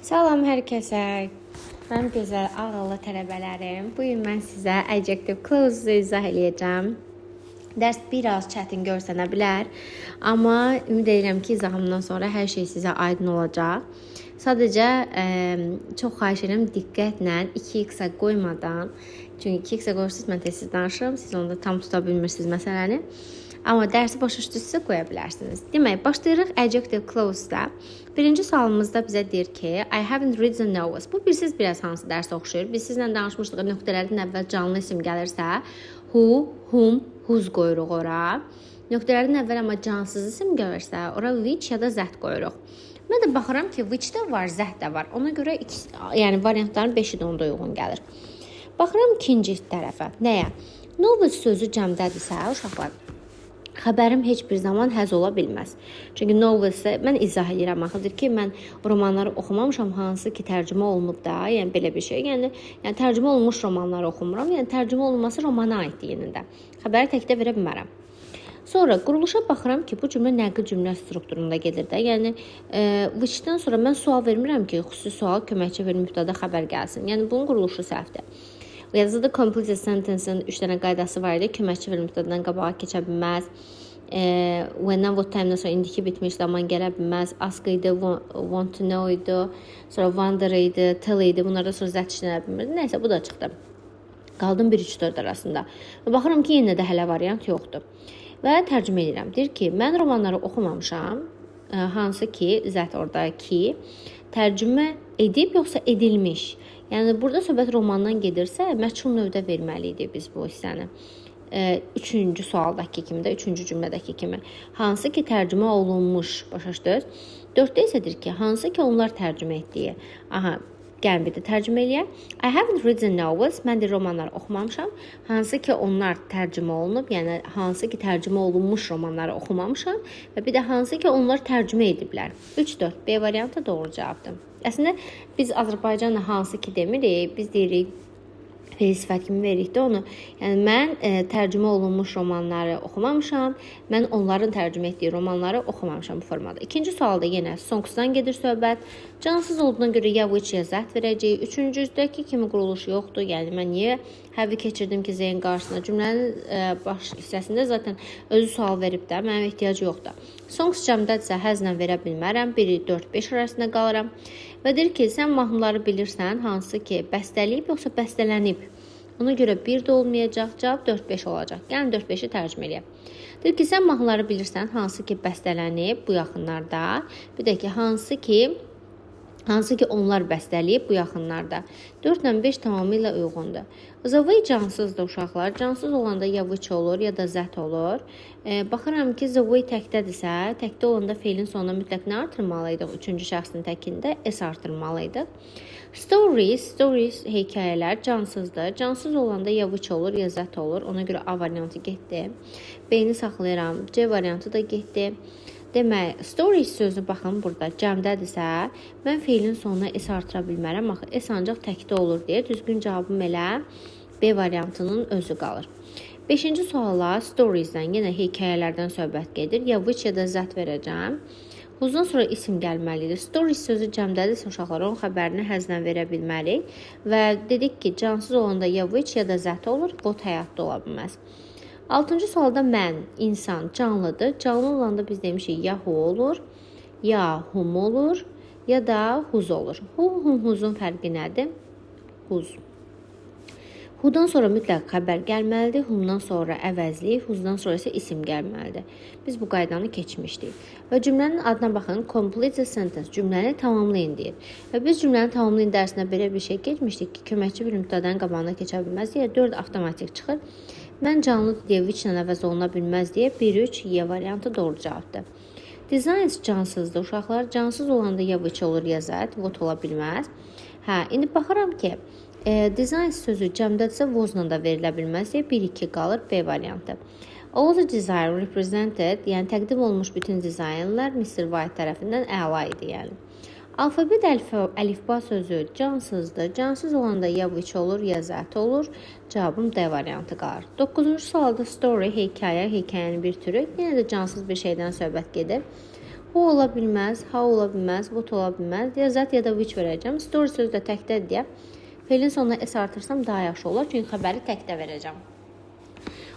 Salam hər kəsə. Mənim gözəl ağıllı tələbələrim. Bu gün mən sizə adjective clause-u izah edəcəm. Dərs biraz çətin görsənə bilər, amma ümid edirəm ki, izahımdan sonra hər şey sizə aydın olacaq. Sadəcə çox xahiş edirəm diqqətlə 2x-ə qoymadan, çünki 2x-ə qoyursunuz mən tez danışıram, siz onda tam tuta bilmirsiniz məsələni. Amma dərsi başa düşdünüzsə qoya bilərsiniz. Demək, başlayırıq adjective clause-da. Birinci sualımızda bizə deyir ki, I haven't read the novels. Bu bilirsiniz biraz hansı dərsə oxşuyur. Biz sizlə danışmışdıq, nöqtələrdən əvvəl canlı isim gəlirsə, who, whom, whose qoyuruq ora. Nöqtələrdən əvvəl amma cansız isim gəlirsə, ora which ya da that qoyuruq. Mən də baxıram ki, which də var, that də var. Ona görə yəni variantların 5-i də onda uyğun gəlir. Baxıram ikinci tərəfə. Nəyə? Novels sözü cəmdədirsə, uşaqlar, xəbərim heç bir zaman həz ola bilməz. Çünki novels-ə mən izah edirəm axıdır ki, mən romanları oxumamışam, hansı ki tərcümə olunub da, yəni belə bir şey. Yəni tərcümə olunmuş romanları oxumuram. Yəni tərcümə olunması romana aiddir yenində. Xəbəri təkdə verə bilmərəm. Sonra quruluşa baxıram ki, bu cümlə nəqli cümlə strukturunda gedir də. Yəni which-dən sonra mən sual vermirəm ki, xüsusi sual köməkçi ver mübtəda xəbər gəlsin. Yəni bunun quruluşu səhvdir. Yazıda complete sentence-in 3 dənə qaydası var idi. Köməkçi ver mübtədadan qabağa keçə bilməz. When-dən what time-dan sonra indiki bitmiş zaman gələ bilməz. Ask idi, want to know idi. Sonra wonder idi, tell idi. Bunlarda sonra zət işlənə bilmirdi. Nəysə, bu da çıxdı. Qaldım 1-3-4 arasında. Baxıram ki, yenə də hələ variant yoxdur. Və tərcümə edirəm. Deyir ki, mən romanları oxumamışam. Hansı ki, zət orada ki, tərcümə edib yoxsa edilmiş. Yəni, burada söhbət romandan gedirsə, məchul növdə verməliydik biz bu hissəni. Üçüncü sualdakı kimi də, üçüncü cümlədəki kimi. Hansı ki, tərcümə olunmuş, başa düşdünüz? 4-də isə deyir ki, hansı ki, onlar tərcümə etdiyi. Aha, gəlin bir də tərcümə eləyək. I haven't read the novels. Mən də romanları oxumamışam. Hansı ki, onlar tərcümə olunub, yəni hansı ki, tərcümə olunmuş romanları oxumamışam. Və bir də hansı ki, onlar tərcümə ediblər. 3-4, B variantı doğru cavabdır. Əslində, biz Azərbaycanla hansı ki demirik, biz deyirik, fe'l sifət kimi veririk də onu. Yəni, mən tərcümə olunmuş romanları oxumamışam, mən onların tərcümə etdiyi romanları oxumamışam bu formada. İkinci sualda yenə sonqusdan gedir söhbət. Cansız olduğuna görə ya which ya that verəcəyik. Üçüncüdəki kimi quruluş yoxdur. Yəni, mən niyə have keçirdim ki, zeyn qarşısına? Cümlənin baş hissəsində zaten özü sual verib də, mənim ehtiyacı yoxdur. Sonqus cəmdədirsə həzlə verə bilmərəm. 1, 4, 5 arasında qalıram. Və deyir ki, sən mahnıları bilirsən, hansı ki, bəstələyib yoxsa bəstələnib. Ona görə 1 də olmayacaq, cavab 4-5 olacaq. Gəlin 4-5-i tərcümə eləyək. Deyir ki, sən mahnıları bilirsən, hansı ki, bəstələnib bu yaxınlarda. Bir də ki, hansı ki, onlar bəstələyib bu yaxınlarda. 4 ilə 5 tamamilə uyğundur. The way cansızdır uşaqlar. Cansız olanda ya which olur, ya da that olur. Baxıram ki, the way təkdədirsə, təkdə olanda fe'lin sonuna mütləq nə artırmalıydıq? Üçüncü şəxsin təkində s artırmalıydıq. Stories hekayələr cansızdır. Cansız olanda ya which olur, ya that olur. Ona görə A variantı getdi. B-ni saxlayıram. C variantı da getdi. Demək, stories sözü baxın burada cəmdədirsə, mən fe'lin sonuna s artıra bilmərəm. Axı, s ancaq təkdə olur deyə düzgün cavabım elə B variantının özü qalır. 5-ci suala storiesdən, yenə hekayələrdən söhbət gedir. Ya which ya da that verəcəm. Who'dan sonra isim gəlməlidir. Stories sözü cəmdədirsə, uşaqlar onun xəbərini həzlə verə bilmərik. Və dedik ki, cansız olanda ya which ya da that olur, what həyatda ola bilməz. 6-cı sualda mən, insan canlıdır. Canlı olanda biz demişik ya who olur, ya whom olur, ya da whose olur. Who'un fərqi nədir? Whose. Who'dan sonra mütləq xəbər gəlməlidir, whomdan sonra əvəzli, whosedan sonra isə isim gəlməlidir. Biz bu qaydanı keçmişdik. Və cümlənin adına baxın, complete the sentence, cümləni tamamlayın deyir. Və biz cümləni tamamlayın dərsində belə bir şey keçmişdik ki, köməkçi bir mübtədanın qabağına keçə bilməz deyə 4 avtomatik çıxır. Mən canlıdır deyə which-lə əvəz oluna bilməz deyə 1-3 Y variantı doğru cavabdır. Designs cansızdır uşaqlar. Cansız olanda ya which olur ya that, what ola bilməz. İndi baxıram ki, designs sözü cəmdədirsə was-la da verilə bilməz deyə 1-2 qalır B variantı. All the design represented, yəni təqdim olunmuş bütün dizaynlar Mr. White tərəfindən əla idi, yəni. Alfabet əlifba sözü cansızdır. Cansız olanda ya which olur, ya that olur. Cavabım D variantı qalır. 9-cu sualda story, hekayə, hekayənin bir türü. Yenə də cansız bir şeydən söhbət gedir. who ola bilməz, how ola bilməz, what ola bilməz. Ya zət ya da which verəcəm. Story sözü də təkdə deyə fe'lin sonuna s artırsam daha yaxşı olar. Çünki xəbəri təkdə verəcəm.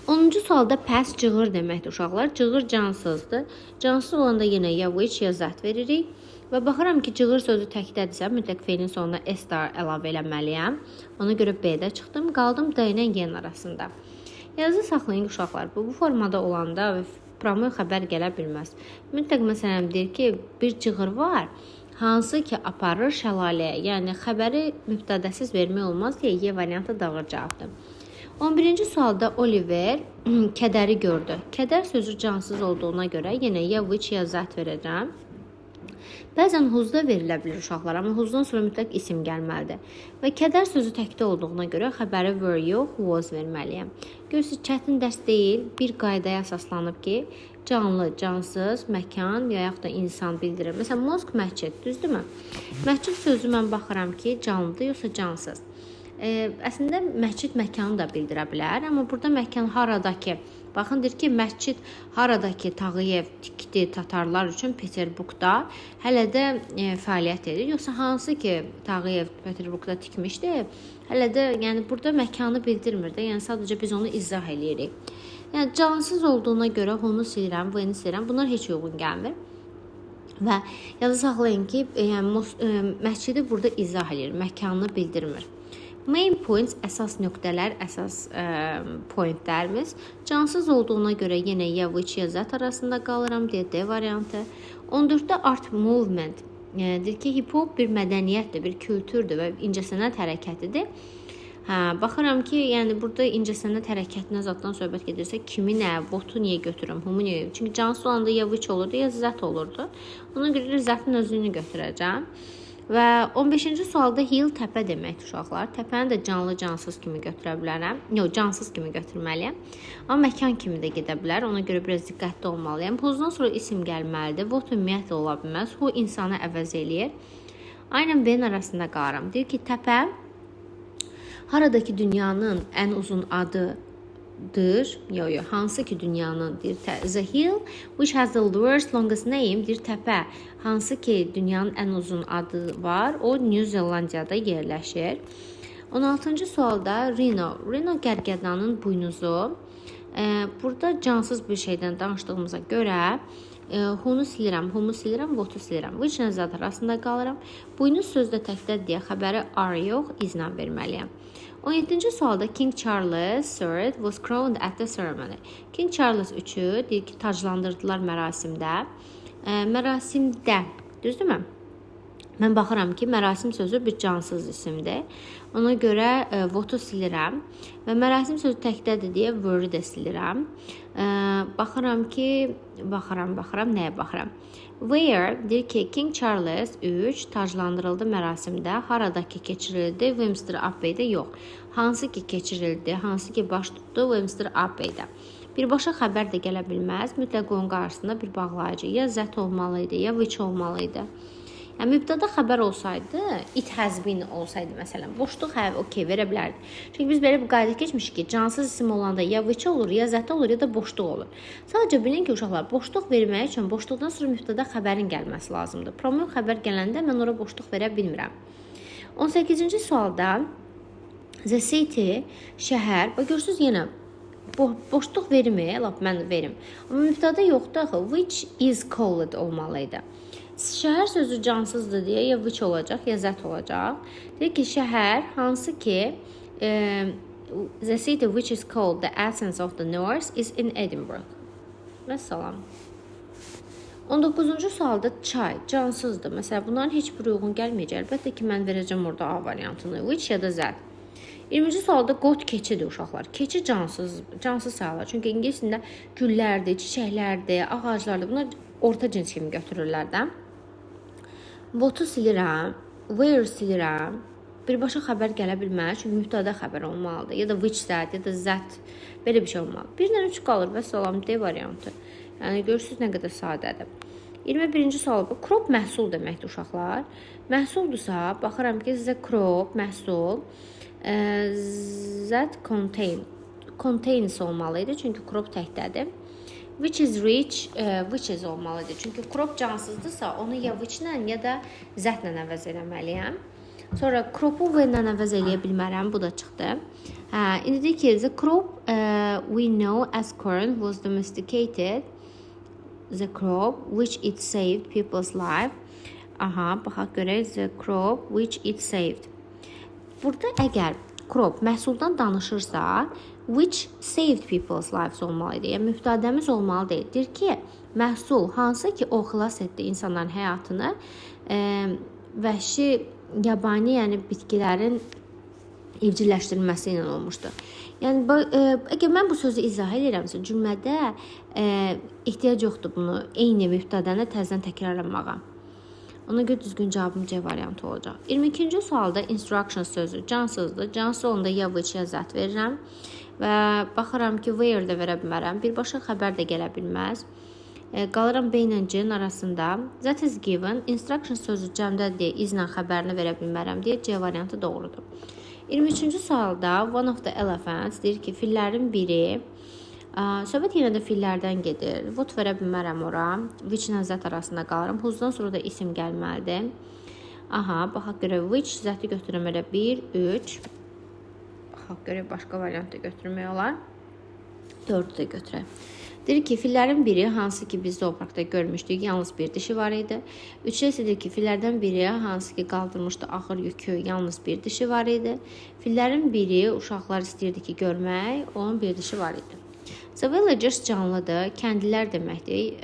10-cu sualda past cığır deməkdir uşaqlar. Cığır cansızdır. Cansız olanda yenə ya which ya zət veririk. Və baxıram ki, cığır sözü təkdədirsə, mütləq fe'lin sonuna s də əlavə eləməliyəm. Ona görə B-də çıxdım. Qaldım D ilə Y arasında. Yazı saxlayın uşaqlar. Bu formada olanda promoy xəbər gələ bilməz. Mütləq məsələn deyir ki, bir cığır var, hansı ki aparır şəlaləyə. Yəni xəbəri mübtədəsiz vermək olmaz deyə Y variantı doğru cavabdır. 11-ci sualda Oliver kədəri gördü. Kədər sözü cansız olduğuna görə yenə ya which ya zət verəcəm. Bəzən who's-da verilə bilir uşaqlar, amma who's-dan sonra mütləq isim gəlməlidir. Və kədər sözü təkdə olduğuna görə xəbəri were yox, was verməliyəm. Görürsünüz, çətin dərs deyil, bir qaydaya əsaslanıb ki, canlı, cansız, məkan ya yaxud da insan bildirir. Məsələn, mosque məscid, düzdürmü? Məscid sözü mən baxıram ki, canlıdır yoxsa cansız. Əslində məscid məkanı da bildirə bilər, amma burada məkan haradakı, baxın deyir ki, məscid haradakı Tağıyev tikdi tatarlar üçün Peterburqda hələ də fəaliyyət edir. Yoxsa hansı ki Tağıyev Peterburqda tikmişdi, hələ də yəni burada məkanı bildirmir də, yəni sadəcə biz onu izah eləyirik. Yəni cansız olduğuna görə onu silirəm, bunu silirəm. Bunlar heç uyğun gəlmir. Və yadda saxlayın ki, məscidi burada izah eləyir, məkanını bildirmir. Main points, əsas nöqtələr, əsas pointlərimiz. Cansız olduğuna görə yenə ya which ya zət arasında qalıram deyə D variantı. 14-də art movement. Deyir ki, hip-hop bir mədəniyyətdir, bir kültürdür və incəsənət hərəkətidir. Baxıram ki, yəni burada incəsənət hərəkətinə zatdan söhbət gedirsə, kimi nə, votu niyə götürürəm, humu niyə? Çünki cansız olanda ya which olurdu, ya zət olurdu. Ona görə zətin özünü götürəcəm. Və 15-ci sualda hill təpə deməkdir uşaqlar. Təpəni də canlı, cansız kimi götürə bilərəm. Yox, cansız kimi götürməliyəm. Amma məkan kimi də gedə bilər. Ona görə biraz diqqətli olmalıyam. Who's-dan sonra isim gəlməlidir. What ümumiyyətlə ola bilməz. Who insanı əvəz eləyir. Aynən B-nin arasında qalıram. Deyir ki, təpə haradakı dünyanın ən uzun adıdır. Hansı ki dünyanın deyir the hill which has the world's longest name deyir təpə. Hansı ki dünyanın ən uzun adı var, o New Zelandiyada yerləşir. 16-cı sualda Rhino. Rhino gərgədanın buynuzu. Burada cansız bir şeydən danışdığımıza görə who'nu silirəm, who'mu silirəm, what'u silirəm. Which nəzət arasında qalıram. Buynuz sözdə təkdə deyə xəbəri are yox, izlə verməliyəm. 17-ci sualda King Charles III was crowned at the ceremony. King Charles III deyir ki, taclandırdılar mərasimdə. Mərasimdə, düzdürmü? Mən baxıram ki, mərasim sözü bir cansız isimdir. Ona görə votu silirəm və mərasim sözü təkdədir deyə were-i də silirəm. Baxıram ki, nəyə baxıram? Where deyir ki, King Charles III taclandırıldı mərasimdə, haradakı keçirildi, Westminster Abbey-də yox. Hansı ki keçirildi, hansı ki baş tutdu, Westminster Abbey-də. Birbaşa xəbər də gələ bilməz, mütləq onun qarşısında bir bağlayıcı ya zət olmalıydı, ya which olmalıydı. Yəni mübtəda xəbər olsaydı, it has been olsaydı məsələn, boşluq okey verə bilərdi. Çünki biz belə bir qayda keçmişik ki, cansız isim olanda ya which olur, ya zət olur, ya da boşluq olur. Sadəcə bilin ki, uşaqlar, boşluq vermək üçün boşluqdan sonra mübtəda xəbərin gəlməsi lazımdır. Pronoun xəbər gələndə mən ora boşluq verə bilmirəm. 18-ci sualda the city, şəhər, bax görürsünüz yenə boşluq vermir, lap mən verim. Amma mübtəda yoxdur axı, which is called olmalıydı. Şəhər sözü cansızdır deyə ya which olacaq, ya zət olacaq. Deyir ki, şəhər hansı ki the city which is called the essence of the north is in Edinburgh. Məsələn. 19-cu sualda çay cansızdır. Məsələn, bunların heç bir uyğun gəlməyəcək. Əlbəttə ki, mən verəcəm orada A variantını. Which ya da zət. 20-ci sualda got keçidir uşaqlar. Keçi cansız sayılır. Çünki ingilis dilində güllərdir, çiçəklərdir, ağaclardır. Bunlar orta cins kimi götürürlər də. Votu silirəm, where silirəm. Birbaşa xəbər gələ bilməz, çünki mübtəda xəbər olmalıdır. Ya da which zət, ya da zət. Belə bir şey olmalı. 1-dən 3 qalır və salam D variantı. Yəni görürsünüz nə qədər sadədir. 21-ci sual bu. Crop məhsul deməkdir uşaqlar. Məhsuldursa, baxıram ki, sizə crop, məhsul, zət contains olmalıydı, çünki crop təkdədir. Which is rich, which is olmalıdır. Çünki crop cansızdırsa, onu ya which ilə ya da zətlə əvəz eləməliyəm. Sonra cropu v ilə əvəz eləyə bilmərəm, bu da çıxdı. İndi deyir ki, the crop we know as corn was domesticated. The crop which it saved people's life. Baxaq görək, the crop which it saved. Burada əgər crop məhsuldan danışırsa, which saved people's lives olmalıdır. Yəni mübtədəmiz olmalı deyil. Deyir ki, məhsul hansı ki o xilas etdi insanların həyatını, vəhşi yabani, yəni bitkilərin evcilleşdirilməsi ilə olmuşdur. Yəni əgər mən bu sözü izah edirəmsə, cümlədə ehtiyac yoxdur bunu eyni mübtədəni təzədən təkrarlamağa. Ona görə düzgün cavabım C variantı olacaq. 22-ci sualda instruction sözü cansızdır. Cansız olanda ya which ya zət verirəm və baxıram ki, where də verə bilmərəm. Birbaşa xəbər də gələ bilməz. Qalıram B ilə C-nin arasında. That is given. Instruction sözü cəmdədir deyə izlə xəbərini verə bilmərəm deyə C variantı doğrudur. 23-cü sualda one of the elephants deyir ki, fillərin biri, söhbət yenə də fillərdən gedir. What verə bilmərəm ora. Which ilə zət arasında qalıram. Who'dan sonra da isim gəlməlidir. Baxaq görək. Which zəti götürəm elə 1, 3. Baxaq görək, başqa variant da götürmək olar. 4 də götürək. Deyir ki, fillərin biri, hansı ki biz zooparkda görmüşdük, yalnız bir dişi var idi. 3-də isə deyir ki, fillərdən biri, hansı ki qaldırmışdı ağır yükü, yalnız bir dişi var idi. Fillərin biri, uşaqlar istəyirdi ki, görmək, onun bir dişi var idi. The villagers canlıdır, kəndlilər deməkdir.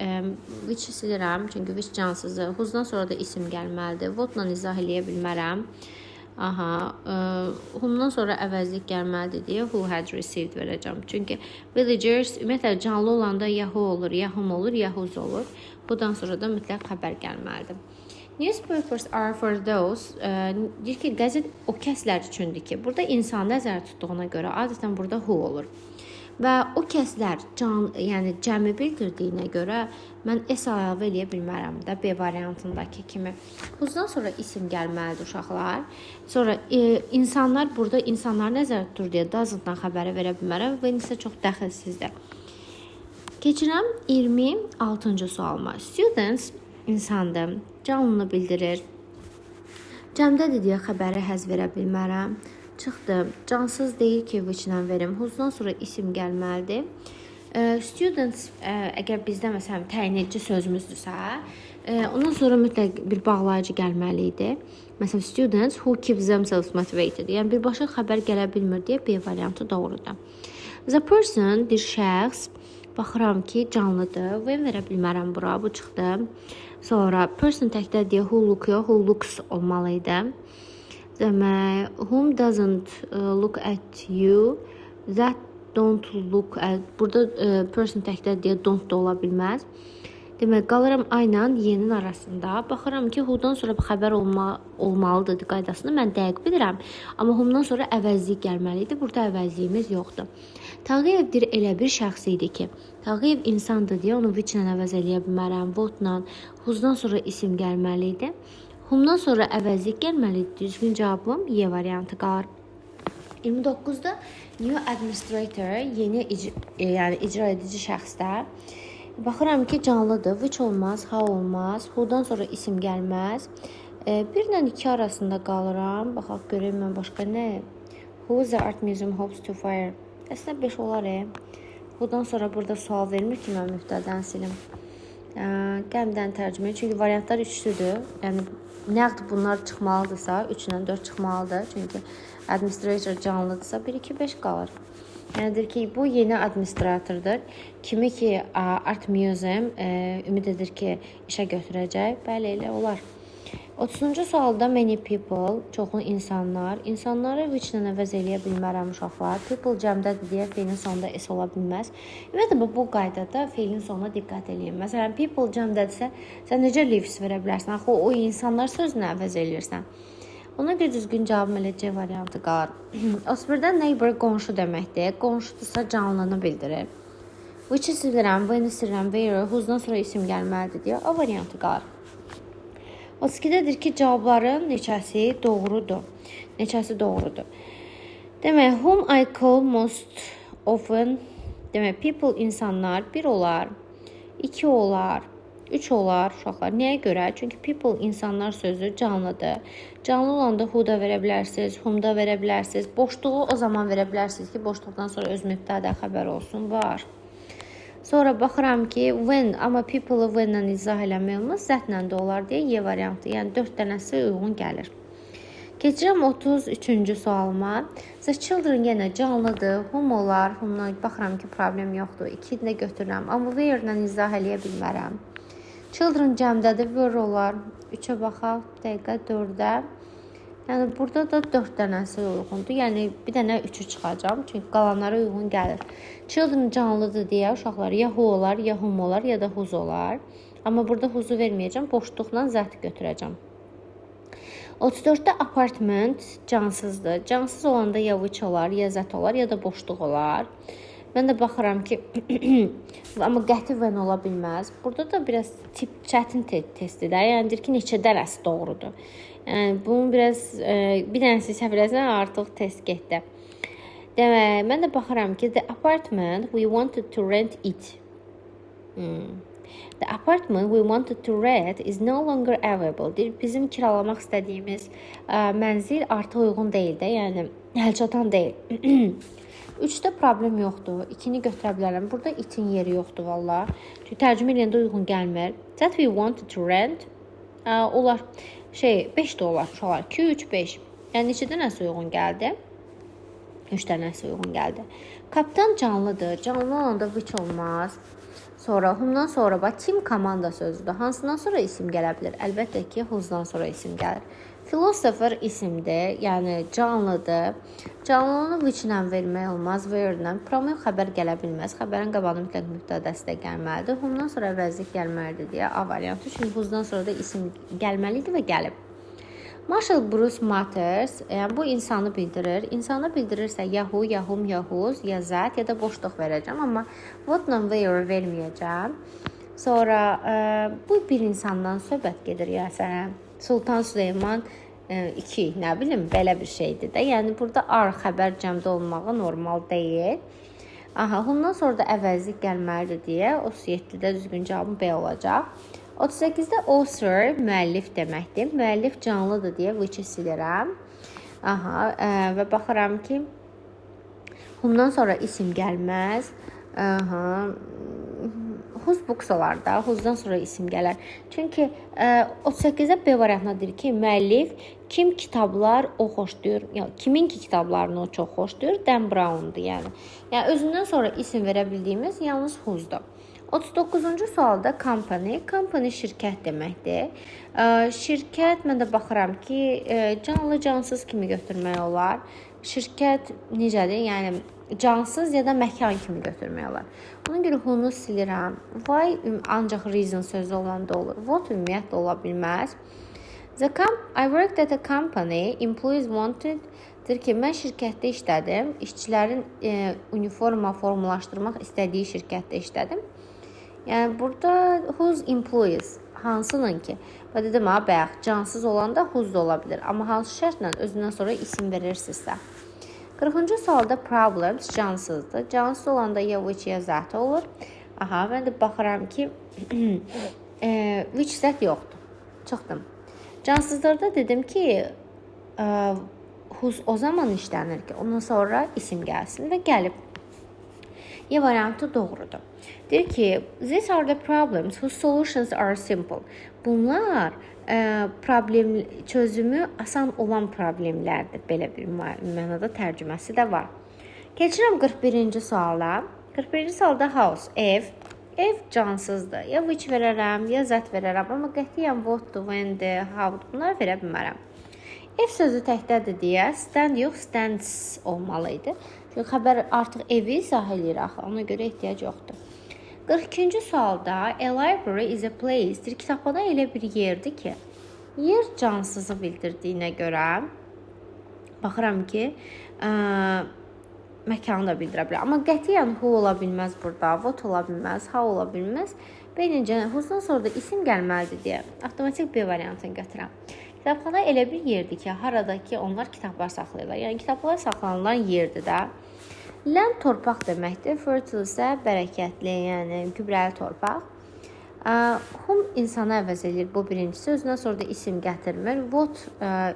Which silirəm, çünki which cansızdır. Who'dan sonra da isim gəlməlidir. What-la izah eləyə bilmərəm. Whomdan sonra əvəzlik gəlməlidir deyə who had received verəcəm. Çünki villagers ümumiyyətlə canlı olanda ya who olur, ya whom olur, ya whose olur. Bundan sonra da mütləq xəbər gəlməlidir. Newspapers are for those. Deyir ki, qəzet o kəslər üçündür ki, burada insan nəzərdə tutduğuna görə adətən burada who olur. Və o kəslər yəni cəmi bildirdiyinə görə mən S əlavə eləyə bilmərəm də B variantındakı kimi. Bundan sonra isim gəlməlidir uşaqlar. Sonra insanlar burada insanlar nəzərdə tutur deyə doesn't-dan xəbəri verə bilmərəm və isə çox dəxilsizdir. Keçirəm 26-cı sualıma. Students insandır, canlını bildirir. Cəmdədir deyə xəbəri həz verə bilmərəm. Çıxdı. Cansız deyil ki, which-lə verim. Who'dan sonra isim gəlməlidir. Students, əgər bizdə məsələn təyin edici sözümüzdürsə, ondan sonra mütləq bir bağlayıcı gəlməli idi. Məsələn, students who keeps themselves motivated. Yəni birbaşa xəbər gələ bilmir deyə B variantı doğrudur. The person, bir şəxs, baxıram ki, canlıdır. When verə bilmərəm bura, bu çıxdı. Sonra person təkdə deyə who look yox, who looks olmalı idi. Demək, whom doesn't look at you, that don't look at, burada person təkdə deyə don't da ola bilməz. Demək, qalıram I ilə Y-nin arasında. Baxıram ki, who'dan sonra xəbər olmalıdır qaydasını mən dəqiq bilirəm. Amma whomdan sonra əvəzlik gəlməlidir. Burada əvəzliyimiz yoxdur. Tağıyev elə bir şəxs idi ki, Tağıyev insandır deyə onu which-lə əvəz eləyə bilmərəm, what-la, who'dan sonra isim gəlməli idi. Whomdan sonra əvəzlik gəlməlidir. Düzgün cavabım Y variantı qalır. 29-da new administrator, yeni yəni icra edici şəxslər. Baxıram ki, canlıdır. Which olmaz, how olmaz, who'dan sonra isim gəlməz. 1 ilə 2 arasında qalıram. Baxaq görək mən başqa nə? Who the art museum hopes to fire? Əslində 5 olar. Who'dan sonra burada sual vermir ki, mən mübtədən silim. Qəmdən tərcümə. Çünki variantlar 3-lüdür. Yəni nəqd bunlar çıxmalıdırsa 3 ilə 4 çıxmalıdır. Çünki administrator canlıdırsa 1, 2, 5 qalır. Yəni ki, bu yeni administratordur. Kimi ki Art Museum ümid edir ki, işə götürəcək. Bəli, elə olar. 30-cu sualda many people, çoxlu insanlar. İnsanları which-lə əvəz eləyə bilmərəm uşaqlar. People cəmdədir deyə feilin sonunda S ola bilməz. Ümumiyyətlə bu qaydada feilin sonuna diqqət eləyin. Məsələn, people cəmdədirsə, sən necə lives verə bilərsən? Axı o insanlar sözünə əvəz eləyirsən. Ona görə düzgün cavabım elə C variantı qalır. 31-də neighbor qonşu deməkdir. Qonşudursa canlını bildirir. Which-i silirəm, when-i silirəm, where, who'dan sonra isim gəlməlidir deyə O variantı qalır. 32-dədir ki, cavabların neçəsi doğrudur. Neçəsi doğrudur. Demək, whom I call most often, demək, people insanlar bir olar. 2 olar, 3 olar uşaqlar. Nəyə görə? Çünki people insanlar sözü canlıdır. Canlı olanda who da verə bilərsiniz, whom da verə bilərsiniz. Boşluğu o zaman verə bilərsiniz ki, boşluqdan sonra öz mübtəda xəbər olsun, var. Sonra baxıram ki, when, amma people-ı when-lə izah eləmək olmaz, zətlə də olar deyə Y variantı. Yəni 4 dənəsi uyğun gəlir. Keçirəm 33-cü sualıma. The children yenə canlıdır. Whom olar. Whom-dan baxıram ki, problem yoxdur. 2-ni də götürürəm. Amma where-lə izah eləyə bilmərəm. Children cəmdədir. Where olar. 3-ə baxaq. Dəqiqə 4-ə. Yəni burada da 4 dənəsi uyğundur. Yəni bir dənə 3-ü çıxacağam. Çünki qalanlara uyğun gəlir. Children canlıdır deyə uşaqlar ya who olar, ya whom olar, ya da whose olar. Amma burada whose'u verməyəcəm. Boşluqla zət götürəcəm. 34-də apartment cansızdır. Cansız olanda ya which olar, ya zət olar, ya da boşluq olar. Mən də baxıram ki, amma qəti when ola bilməz. Burada da biraz çətin testdir. Yəni deyir ki, neçə dənəsi doğrudur. Yəni bunun biraz bir dənəsi səhv eləsən artıq test getdi. Demək, mən də baxıram ki, the apartment we wanted to rent it. The apartment we wanted to rent is no longer available. Deyir, bizim kiralamaq istədiyimiz mənzil artıq uyğun deyil də, yəni əlçatan deyil. 3-də problem yoxdur. 2-ni götürə bilərəm. Burada itin yeri yoxdur valla. Çünki tərcümə edəndə uyğun gəlmir. That we wanted to rent olar 5 də olar uşaqlar. 2, 3, 5. Yəni neçə dənəsi uyğun gəldi? 3 dənəsi uyğun gəldi. Kapitan canlıdır. Canlı olanda which olmaz. Sonra whomdan sonra bax team komanda sözüdür. Hansından sonra isim gələ bilər? Əlbəttə ki, whosedan sonra isim gəlir. Philosopher isimdir, yəni canlıdır. Canlılığını which-lə vermək olmaz, where-lə. Pronoun xəbər gələ bilməz. Xəbərin qabağında mütləq mübtədəsi də gəlməlidir. Whomdan sonra əvəzlik gəlməlidir deyə A variantı. Çünki whosedan sonra da isim gəlməlidir və gəlib. Marshall Bruce Matters, yəni bu insanı bildirir. İnsanı bildirirsə ya who, ya whom, ya whose, ya zət, ya da boşluq verəcəm. Amma what-la where verməyəcəm. Sonra bu bir insandan söhbət gedir ya sənə. Sultan Süleyman 2, nə bilim, belə bir şeydir də. Yəni burada ar xəbər cəmdə olmağı normal deyil. Aha, bundan sonra da əvəzlik gəlməlidir deyə 37-də düzgün cavabım B olacaq. 38-də author müəllif deməkdir. Müəllif canlıdır deyə which-i silirəm. Aha, və baxıram ki, bundan sonra isim gəlməz. Aha, whose books olar da, whosedan sonra isim gələr. Çünki 38-də B variantına deyir ki, müəllif kim kitablar o xoşlayır, yəni kimin ki kitablarını o çox xoşlayır, Dan Brown'dur yəni. Yəni özündən sonra isim verə bildiyimiz yalnız whosedur. 39-cu sualda company şirkət deməkdir. Şirkət, mən də baxıram ki, canlı, cansız kimi götürmək olar. Şirkət necədir? Yəni cansız ya da məkan kimi götürmək olar. Ona görə who-nu silirəm. Why ancaq reason sözü olanda olur. What ümumiyyətlə ola bilməz. I worked at a company, employees wanted. Deyir ki, mən şirkətdə işlədim. İşçilərin uniforma formalaşdırmaq istədiyi şirkətdə işlədim. Yəni burada whose employees, hansının ki? Və dedim, bayaq, cansız olanda whose da ola bilər. Amma hansı şərtlə özündən sonra isim verirsinizsə. 40-cı sualda problems cansızdır. Cansız olanda ya which ya zət olur. Aha, mən də baxıram ki, which zət yoxdur. Çıxdım. Cansızlarda dedim ki, whose o zaman işlənir ki, ondan sonra isim gəlsin və gəlib. Y variantı doğrudur. Deyir ki, these are the problems whose solutions are simple. Bunlar problem çözümü asan olan problemlərdir. Belə bir mənada tərcüməsi də var. Keçirəm 41-ci suala. 41-ci sualda house, ev. Ev cansızdır. Ya which verərəm, ya zət verərəm. Amma qətiyyən what-dur, when-dir, how-dur. Bunları verə bilmərəm. Ev sözü təkdədir deyə stand yox, stands olmalıydı. Çünki xəbər artıq evi izah eləyir axı, ona görə ehtiyac yoxdur. 42-ci sualda a library is a place. Kitabxana elə bir yerdir ki, yer cansızı bildirdiyinə görə baxıram ki, məkanı da bildirə bilər. Amma qətiyyən who ola bilməz burada, what ola bilməz, how ola bilməz. Beyincə, who'dan sonra da isim gəlməlidir deyə avtomatik B variantını götürəm. Kitabxana elə bir yerdir ki, haradakı onlar kitablar saxlayırlar. Yəni kitablar saxlanılan yerdir də. Land torpaq deməkdir. Fertile isə bərəkətli, yəni gübrəli torpaq. Whom insanı əvəz edir bu birincisi. Özünə sonra da isim gətirmir. What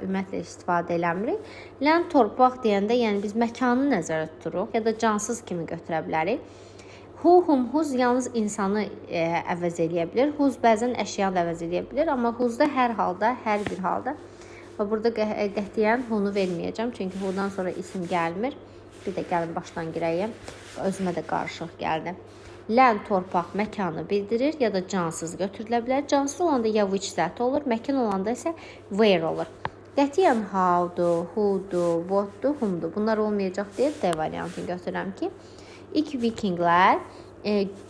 ümumiyyətlə istifadə eləmirik. Land torpaq deyəndə yəni biz məkanı nəzərdə tuturuq ya da cansız kimi götürə bilərik. Who, whom, whose yalnız insanı əvəz eləyə bilər. Whose bəzən əşyanı da əvəz eləyə bilər. Amma who'da hər halda, hər bir halda. Və burada qətiyyən who'nu verməyəcəm. Çünki who'dan sonra isim gəlmir. Bir də gəlin başdan girəyim. Özümə də qarışıq gəldi. Land torpaq məkanı bildirir ya da cansız götürülə bilər. Cansız olanda ya which zət olur, məkan olanda isə where olur. Qətiyyən how'dur, who'dur, what'dur, whom'dur. Bunlar olmayacaq deyə D variantını götürürəm ki, İlk vikinglər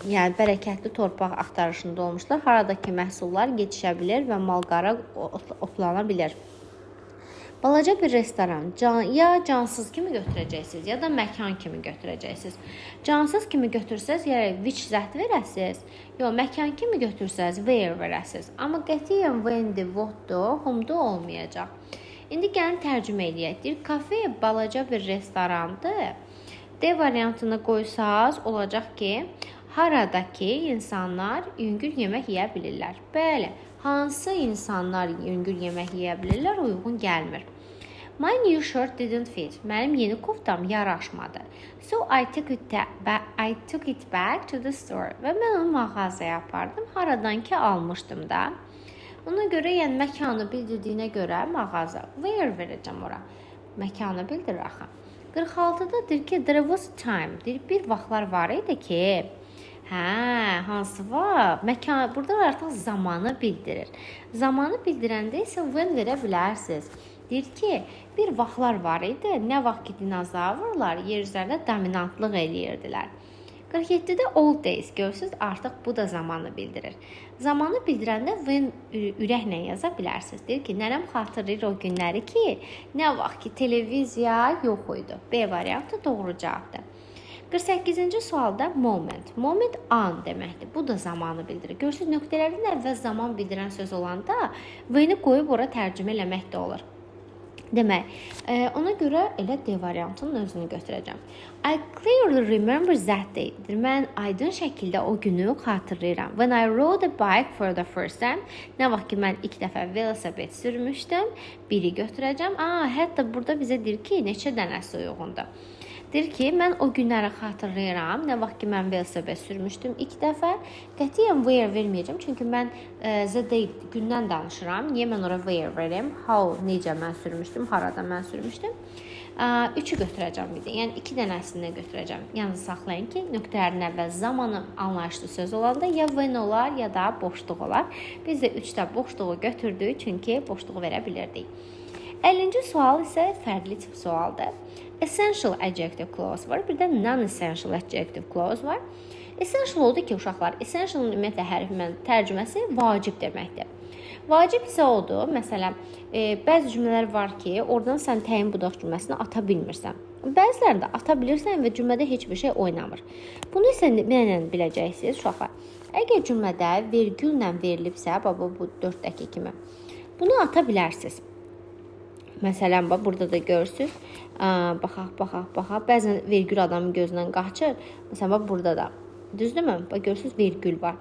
yəni bərəkətli torpaq axtarışında olmuşlar. Haradakı məhsullar yetişə bilir və malqara otlana bilir. Balaca bir restoran ya cansız kimi götürəcəksiniz, ya da məkan kimi götürəcəksiniz. Cansız kimi götürsəz, yəni which zət verəsiniz. Yox, məkan kimi götürsəz, where verəsiniz. Amma qətiyyən when'dir, what'dur, whom'dur olmayacaq. İndi gəlin tərcümə edək. Deyir, kafe balaca bir restorandır. D variantını qoysaz olacaq ki, haradakı insanlar yüngül yemək yeyə bilirlər. Bəli, hansı insanlar yüngül yemək yeyə bilirlər, uyğun gəlmir. My new shirt didn't fit. Mənim yeni koftam yaraşmadı. So I took it back to the store. Və mən onu mağazaya apardım. Haradan ki almışdım da. Ona görə, yəni məkanı bildirdiyinə görə mağaza. Where verəcəm ora? Məkanı bildirir axı. 46-da deyir ki, there was time. Deyir, bir vaxtlar var idi ki, hansı var? Məkan, burada artıq zamanı bildirir. Zamanı bildirəndə isə when verə bilərsiniz. Deyir ki, bir vaxtlar var idi, nə vaxt ki dinozavrlar yer üzərində dominantlıq eləyirdilər. 47-də old days görsünüz, artıq bu da zamanı bildirir. Zamanı bildirəndə when ürəklə yaza bilərsiniz. Deyir ki, nənəm xatırlayır o günləri ki, nə vaxt ki televiziya yox idi. B variantı doğru cavabdır. 48-ci sualda moment. Moment an deməkdir. Bu da zamanı bildirir. Görsünüz, nöqtələrin əvvəl zaman bildirən söz olanda when-i qoyub ora tərcümə eləmək də olur. Demək, ona görə elə D variantının özünü götürəcəm. I clearly remember that day. Mən aydın şəkildə o günü xatırlayıram. When I rode a bike for the first time. Nə vaxt ki mən ilk dəfə velosiped sürmüşdüm. Biri götürəcəm. Hətta burada bizə deyir ki, neçə dənəsi uyğundur. Deyir ki, mən o günləri xatırlayıram. Nə vaxt ki mən velosiped sürmüşdüm ilk dəfə. Qətiyyən where verməyəcəm. Çünki mən the day gündən danışıram. Niyə mən ora where verim? How, necə mən sürmüşdüm, harada mən sürmüşdüm. 3-ü götürəcəm bir də. Yəni 2 dənəsini götürəcəm. Yalnız saxlayın ki, nöqtələrin əvvəl zamanı anlayışlı söz olanda ya when olar, ya da boşluq olar. Biz də 3-də boşluğu götürdük, çünki boşluğu verə bilirdik. 50-ci sual isə fərqli tip sualdır. Essential adjective clause var, bir də non-essential adjective clause var. Essential oldu ki, uşaqlar, essentialın ümumiyyətlə hərflə tərcüməsi vacib deməkdir. Vacib isə odur, məsələn, bəzi cümlələr var ki, oradan sən təyin budaq cümləsini ata bilmirsən. Bəzilərində ata bilirsən və cümlədə heç bir şey oynamır. Bunu isə mənlə biləcəksiniz, uşaqlar. Əgər cümlədə vergüllə verilibsə, bu 4-dəki kimi, bunu ata bilərsiniz. Məsələn, burada da görürsünüz, baxaq. Bəzən vergül adamın gözündən qaçır. Məsələn, burada da, düzdürmü? Görürsünüz, vergül var.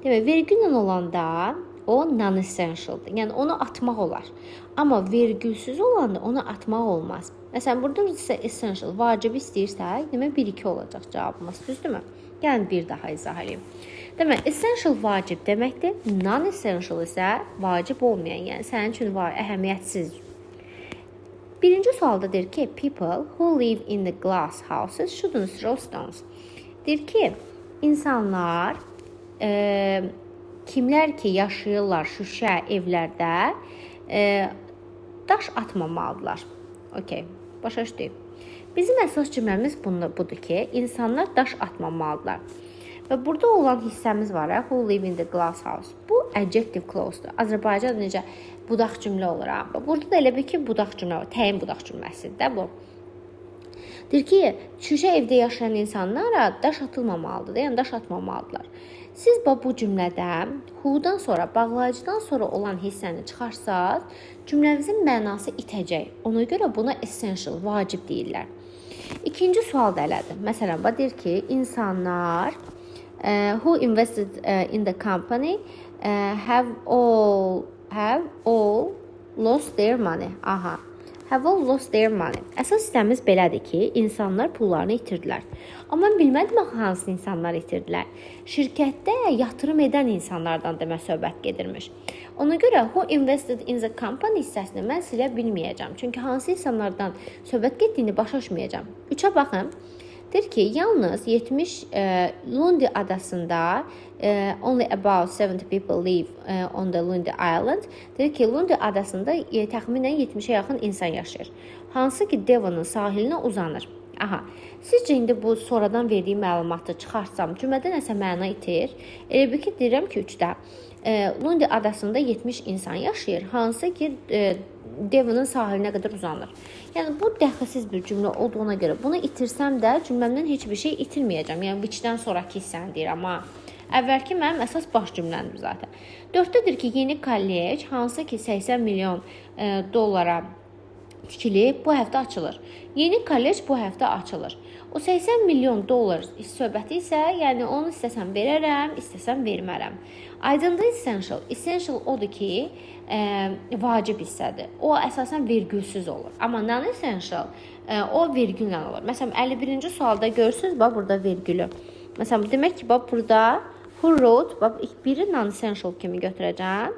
Demək, vergüllä olanda o non-essentialdır. Yəni, onu atmaq olar. Amma vergülsüz olanda onu atmaq olmaz. Məsələn, burada isə essential, vacibi istəyirsə, demək, 1-2 olacaq cavabımız, düzdürmü? Gəlin, bir daha izah edeyim. Demək, essential vacib deməkdir. Non-essential isə vacib olmayan, yəni sənin üçün əhəmiyyətsiz. Birinci sualda deyir ki, people who live in the glass houses shouldn't throw stones. Deyir ki, insanlar, kimlər ki yaşayırlar şüşə evlərdə, daş atmamalıdırlar. Okey, başa düşdük. Bizim əsas cümləmiz budur ki, insanlar daş atmamalıdırlar. Və burada olan hissəmiz var, who live in the glass house. Bu adjective clause-dur. Azərbaycanda necə budaq cümlə olur. Burada da elə bir ki, budaq cümlə var. Təyin budaq cümləsidir də bu. Deyir ki, şüşə evdə yaşayan insanlara daş atılmamalıdır, yəni daş atmamalıdırlar. Siz bu cümlədə who-dan sonra, bağlayıcıdan sonra olan hissəni çıxarsaz, cümləmizin mənası itəcək. Ona görə buna essential, vacib deyirlər. İkinci sual da elədir. Məsələn, deyir ki, insanlar Who invested in the company have all lost their money. Aha. Have all lost their money. Əsas hissəmiz belədir ki, insanlar pullarını itirdilər. Amma mən bilmədim axı hansı insanlar itirdilər. Şirkətdə yatırım edən insanlardan demək söhbət gedirmiş. Ona görə who invested in the company hissəsini mən silə bilməyəcəm. Çünki hansı insanlardan söhbət getdiyini başa düşməyəcəm. 3-ə baxın. Deyir ki, yalnız 70 Lundy adasında only about 70 people live on the Lundy Island. Deyir ki, Lundy adasında təxminən 70-ə yaxın insan yaşayır. Hansı ki, Devonun sahilinə uzanır. Aha. Sizcə indi bu sonradan verdiyi məlumatı çıxarsam cümlədə nəsə məna itir? Elə bir ki, deyirəm ki, 3-də Lundy adasında 70 insan yaşayır. Hansı ki, Devonun sahilinə qədər uzanır. Yəni bu dəxilsiz bir cümlə olduğuna görə bunu itirsəm də cümləmdən heç bir şey itirməyəcəm. Yəni which-dən sonrakı hissəni deyirəm amma əvvəlki mənim əsas baş cümləmdir zaten. 4-dədir ki, yeni kollec hansı ki 80 milyon dollara tikilib bu həftə açılır. Yeni kollec bu həftə açılır. O 80 milyon dollar söhbəti isə, yəni onu istəsəm verərəm, istəsəm vermərəm. Aydındır essential. Essential odur ki, vacib hissədir. O əsasən vergülsüz olur. Amma non-essential o vergüllə olur. Məsələn, 51-ci sualda görürsünüz, bax burada vergülü. Məsələn, demək ki, bax burada who wrote, bax biri non-essential kimi götürəcəm.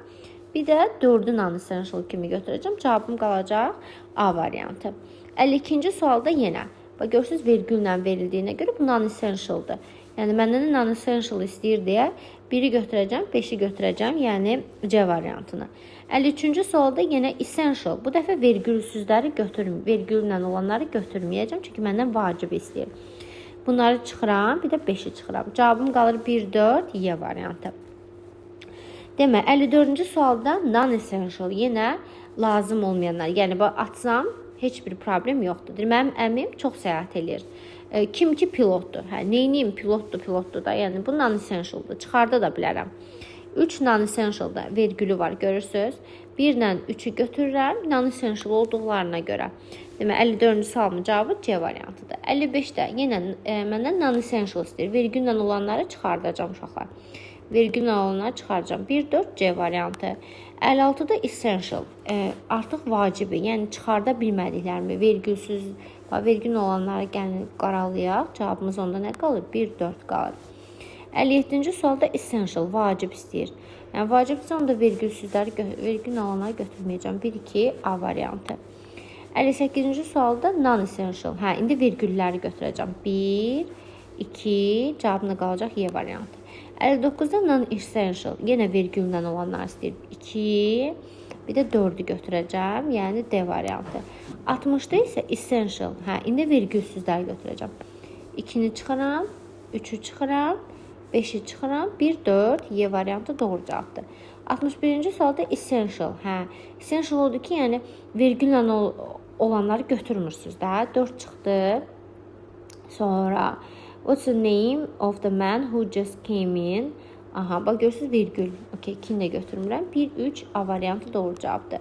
Bir də 4-ü non-essential kimi götürəcəm. Cavabım qalacaq A variantı. 52-ci sualda yenə. Bax görürsünüz, vergüllə verildiyinə görə bu non-essentialdır. Yəni məndən non-essential istəyir deyə 1-i götürəcəm, 5-i götürəcəm, yəni C variantını. 53-cü sualda yenə essential. Bu dəfə vergülsüzləri vergüllə olanları götürməyəcəm, çünki məndən vacib istəyir. Bunları çıxıram, bir də 5-i çıxıram. Cavabım qalır 1, 4, Y variantı. Demə, 54-cü sualda non-essential yenə lazım olmayanlar. Yəni açsam heç bir problem yoxdur. Mənim əmim çox səyahət edir. Kim ki pilotdur. Hə, neyniyim? Pilotdur da. Yəni bu non-essentialdır. Çıxarda da bilərəm. 3 non-essentialda vergülü var, görürsüz. 1 ilə 3-ü götürürəm non-essential olduqlarına görə. Demə 54-cü sualın cavabı C variantıdır. 55-də yenə məndən non-essential istəyir. Vergüllə olanları çıxardacağam uşaqlar. Vergüllə olanları çıxaracağam. 1, 4 C variantı. 56-da essential. Artıq vacibi, yəni çıxarda bilmədiklərimi vergülsüz, vergüllə olanları gəlin qaralayaq. Cavabımız onda nə qalır? 1, 4 qalır. 57-ci sualda essential, vacib istəyir. Yəni vacibsə onda vergüllə olanları götürməyəcəm. 1, 2 A variantı. 58-ci sualda non-essential. Hə, indi vergülləri götürəcəm. 1, 2, cavabına qalacaq Y variantı. 59-da non-essential, yenə vergüllə olanlar istəyir. 2, bir də 4-ü götürəcəm, yəni D variantı. 60-da isə essential, hə, indi vergülsüzləri götürəcəm. 2-ni çıxıram, 3-ü çıxıram, 5-i çıxıram, 1, 4, Y variantı doğru cavabdır. 61-ci sualda essential, hə, essential odur ki, yəni vergüllə olanları götürmürsünüz də, 4 çıxdı. Sonra what's the name of the man who just came in? Aha, bax görürsünüz vergül. Okay, 2-ni də götürmürəm. 1, 3 A variantı doğru cavabdır.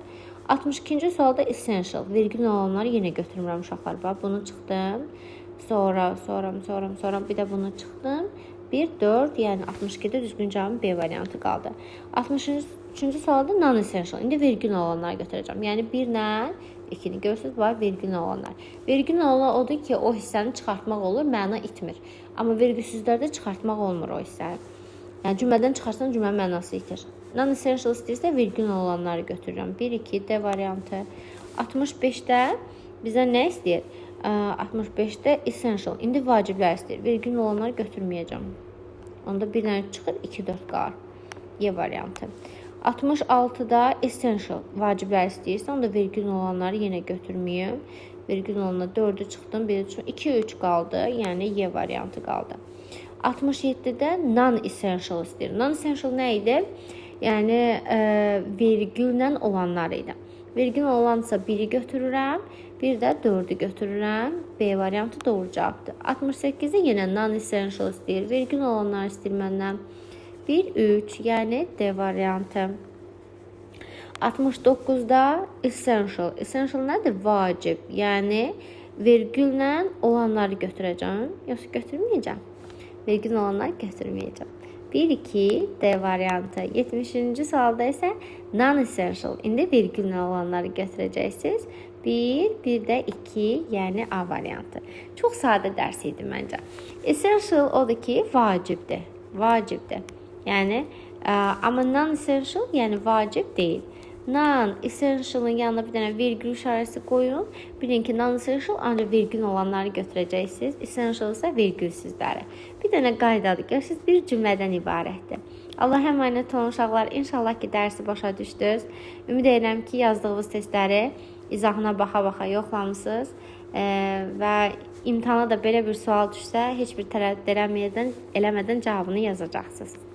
62-ci sualda essential. Vergül olanları yenə götürmürəm uşaqlar. Bax bunu çıxdım. Sonra bir də bunu çıxdım. 1, 4, yəni 62-də düzgün cavabım B variantı qaldı. 63-cü sualda non-essential. İndi vergül olanları götürəcəm. Yəni 1 ilə 2-ni görürsünüz, var vergül olanlar. Vergül olan odur ki, o hissəni çıxartmaq olur, məna itmir. Amma vergülsüzlərdə çıxartmaq olmur o hissəni. Yəni cümlədən çıxarsan cümlənin mənası itir. Non-essential istəyirsə vergül olanları götürürəm. 1, 2 D variantı. 65-də bizə nə istəyir? 65-də essential. İndi vaciblər istəyir. Vergül olanları götürməyəcəm. Onda 1 dənə çıxır, 2, 4 qalır. Y variantı. 66-da essential. Vaciblər istəyirsə, onda vergül olanları yenə götürməyim. Vergül olanlar 4-ü çıxdım, 2, 3 qaldı. Yəni Y variantı qaldı. 67-də non-essential istəyir. Non-essential nə idi? Yəni vergüllə olanlar idi. Vergül olansa 1-i götürürəm, bir də 4-ü götürürəm. B variantı doğru cavabdır. 68-də yenə non-essential istəyir. Vergül olanlar istəyir məndən. 1, 3, yəni D variantı. 69-da essential. Essential nədir? Vacib. Yəni vergüllə olanları götürəcəm, yoxsa götürməyəcəm. vergül olanları götürməyəcəm. 1-2 D variantı. 70-ci sualda isə non-essential. İndi vergülə olanları götürəcəksiniz. 1 də 2, yəni A variantı. Çox sadə dərs idi məncə. Essential odur ki, vacibdir. Vacibdir. Yəni, amma non-essential, yəni vacib deyil. Non-essential'ın yanına bir dənə vergül işarəsi qoyun. Bilin ki, non-essential ancaq vergül olanları götürəcəksiniz. Essential isə vergülsüzləri. Bir dənə qaydadır. Görürsünüz, bir cümlədən ibarətdir. Allah əmanət olun uşaqlar. İnşallah ki, dərsi başa düşdünüz. Ümid edirəm ki, yazdığınız testləri izahına baxa-baxa yoxlamısınız və imtahana da belə bir sual düşsə, heç bir tərəddüd eləmədən cavabını yazacaqsınız.